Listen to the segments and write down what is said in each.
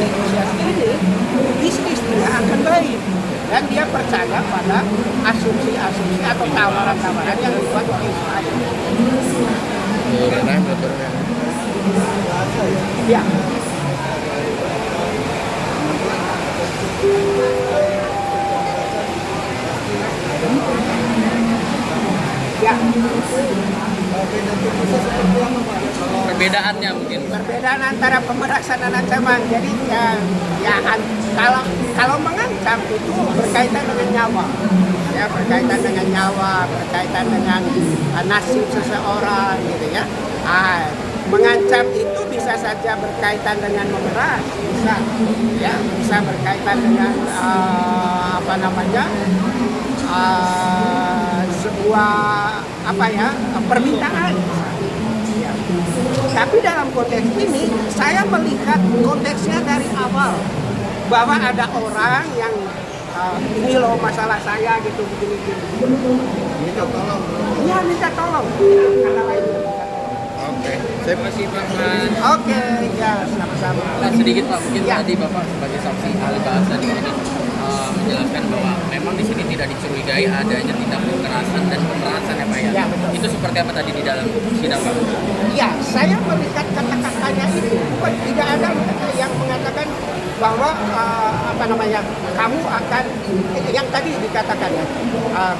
negosiasi ini, bisnis dia akan baik dan dia percaya pada asumsi-asumsi atau tawaran-tawaran yang dibuat oleh Israel. Ya. Ya. Perbedaannya mungkin. Perbedaan antara pemerasan dan ancaman. Jadi kalau mengancam itu berkaitan dengan nyawa. Ya, berkaitan dengan nyawa, berkaitan dengan nasib seseorang gitu ya. Mengancam itu bisa saja berkaitan dengan memeras, bisa berkaitan dengan sebuah permintaan. Ya. Tapi dalam konteks ini saya melihat konteksnya dari awal bahwa ada orang yang ini loh masalah saya gitu begini. Minta tolong. Iya, minta tolong. Kata lainnya. Oke, saya masih Pak. Oke, ya sama-sama. Nah, sedikit Pak, mungkin ya. Tadi Bapak sebagai saksi ahli bahasa di sini menjelaskan bahwa memang di sini tidak dicurigai adanya tindak kekerasan dan pemerasan ya Pak ya. Ya, betul. Itu seperti apa tadi di dalam sidang Pak? Ya, saya melihat kata-katanya itu tidak ada yang mengatakan bahwa kamu akan yang tadi dikatakan ya,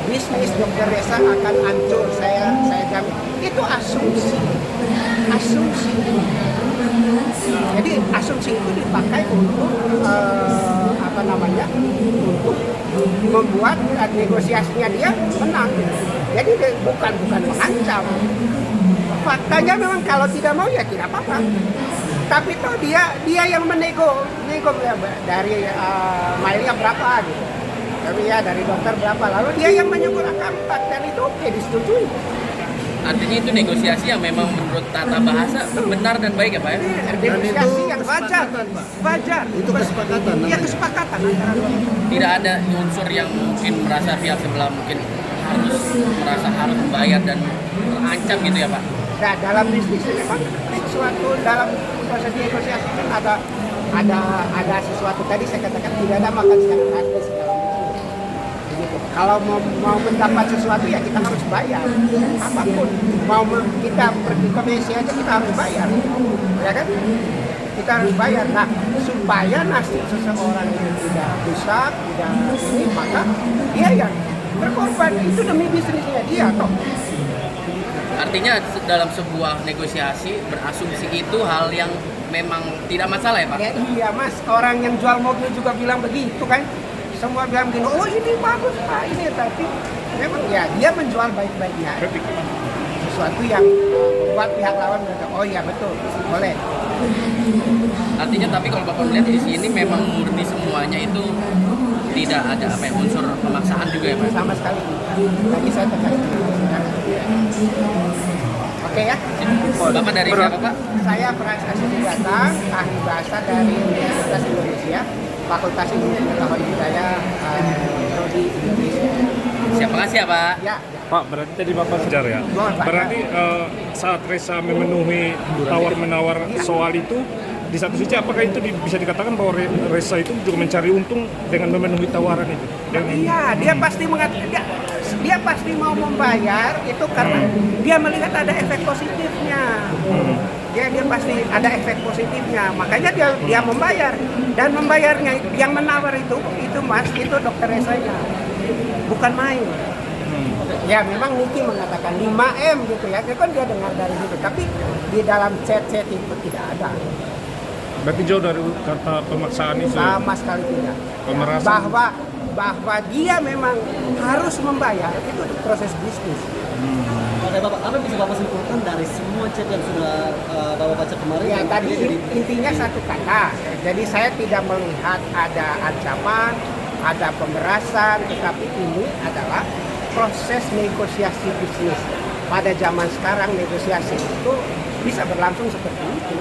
bisnis Dr. Reza akan hancur, saya jamin. Itu asumsi. Jadi asumsi itu dipakai untuk untuk membuat negosiasinya dia menang. Jadi bukan mengancam. Faktanya memang kalau tidak mau ya tidak apa-apa. Tapi toh dia yang menego dari mailnya berapa gitu. Tapi ya dari dokter berapa, lalu dia yang menyebut angka 4 dan itu oke, disetujui. Artinya itu negosiasi yang memang menurut tata bahasa benar dan baik ya Pak ya? Negosiasi yang wajar. Itu kesepakatan. Iya, kesepakatan antara dua. Tidak ada unsur yang mungkin merasa pihak sebelah mungkin harus membayar dan terancam gitu ya Pak? Nah, dalam bisnis memang sesuatu dalam proses negosiasi kan ada sesuatu, tadi saya katakan tidak ada makan siang gratis dalam bisnis. Begitu. Kalau mau mendapat sesuatu ya kita harus bayar. Apapun, mau kita pergi ke Messi aja kita harus bayar, ya kan? Kita harus bayar. Nah, supaya nasib seseorang itu tidak rusak, tidak ini, maka dia yang berkorban. Itu demi bisnisnya dia toh. Artinya dalam sebuah negosiasi berasumsi itu hal yang memang tidak masalah ya Pak? Ya, iya Mas, orang yang jual mobil juga bilang begitu kan. Semua bilang begini, oh ini bagus Pak, ini, tapi memang ya dia menjual baik-baiknya. Sesuatu yang membuat pihak lawan mereka, oh iya betul, boleh. Artinya tapi kalau Bapak melihat di sini memang murni semuanya itu tidak ada unsur pemaksaan juga ya Pak? Sama sekali. Tadi saya tegaskan. Oke ya. Bapak dari siapa Pak? Saya Frans Asri Datang, ahli bahasa dari Universitas Indonesia, Fakultas Ilmu Pengetahuan Budaya Prodi Indonesia. Siapa kasih ya Pak? Ya. Pak, berarti tadi Bapak kejar ya? Berarti saat Reza memenuhi tawar-menawar soal itu, di satu sisi apakah itu bisa dikatakan bahwa Reza itu juga mencari untung dengan memenuhi tawaran itu? Iya, dia pasti dia pasti mau membayar itu karena dia melihat ada efek positifnya. Dia pasti ada efek positifnya, makanya dia membayar, dan membayarnya yang menawar itu Mas, itu Dr. Reza-nya, bukan main. Ya memang Niki mengatakan 5M gitu ya, kan dia dengar dari situ, tapi di dalam chat itu tidak ada. Berarti jauh dari kata pemaksaan itu? Sama sekali tidak. Pemerasan? Bahwa dia memang harus membayar, itu proses bisnis. Oke Bapak, apa yang bisa Bapak simpulkan dari semua chat yang sudah Bapak baca kemarin? Ya tadi intinya satu kata, jadi saya tidak melihat ada ancaman, ada pemerasan, tetapi ini adalah proses negosiasi bisnis. Pada zaman sekarang negosiasi itu bisa berlangsung seperti itu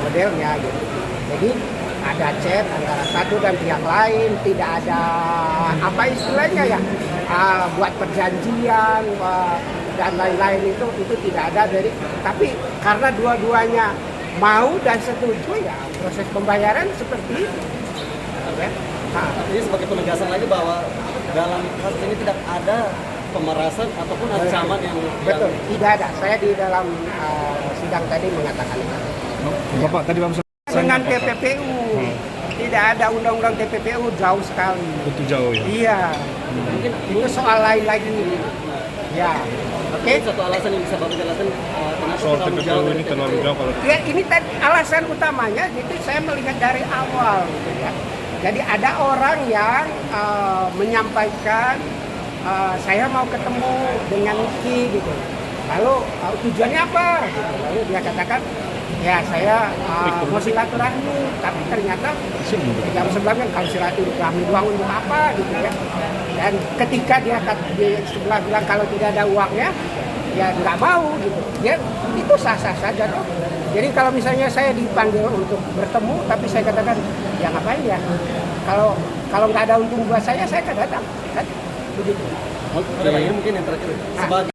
modelnya gitu. Jadi ada chat antara satu dan pihak lain, tidak ada apa istilahnya ya, buat perjanjian dan lain-lain itu tidak ada. Tapi karena dua-duanya mau dan setuju ya proses pembayaran seperti itu. Ya. Nah, Artinya sebagai penegasan lagi bahwa dalam kasus ini tidak ada pemerasan ataupun ancaman yang betul, tidak ada. Saya di dalam sidang tadi mengatakan itu. Bapak tadi Bapak Dengan TPPU, tidak ada undang-undang TPPU, jauh sekali. betul jauh ya. Iya, mungkin itu soal lain lagi. Ya, oke. Ini satu alasan yang bisa Bapak jelaskan kenapa Soal terlalu TPPU jauh ini dari terlalu TPPU. jauh kalau Ya ini tadi alasan utamanya, jadi saya melihat dari awal, gitu ya. Jadi ada orang yang menyampaikan saya mau ketemu dengan Niki gitu. Lalu tujuannya apa? Gitu. Lalu dia katakan ya saya mau silaturahmi, tapi ternyata jam sebelumnya kalau silaturahmi doang untuk apa gitu ya. Dan ketika dia di sebelah bilang kalau tidak ada uangnya, ya nggak mau gitu. Dia itu sah-sah saja dong. Jadi kalau misalnya saya dipanggil untuk bertemu, tapi saya katakan ya ngapain ya? Kalau nggak ada untung buat saya kan datang. Kan begitu. Oke, Pak, ini mungkin yang terakhir. Sebagai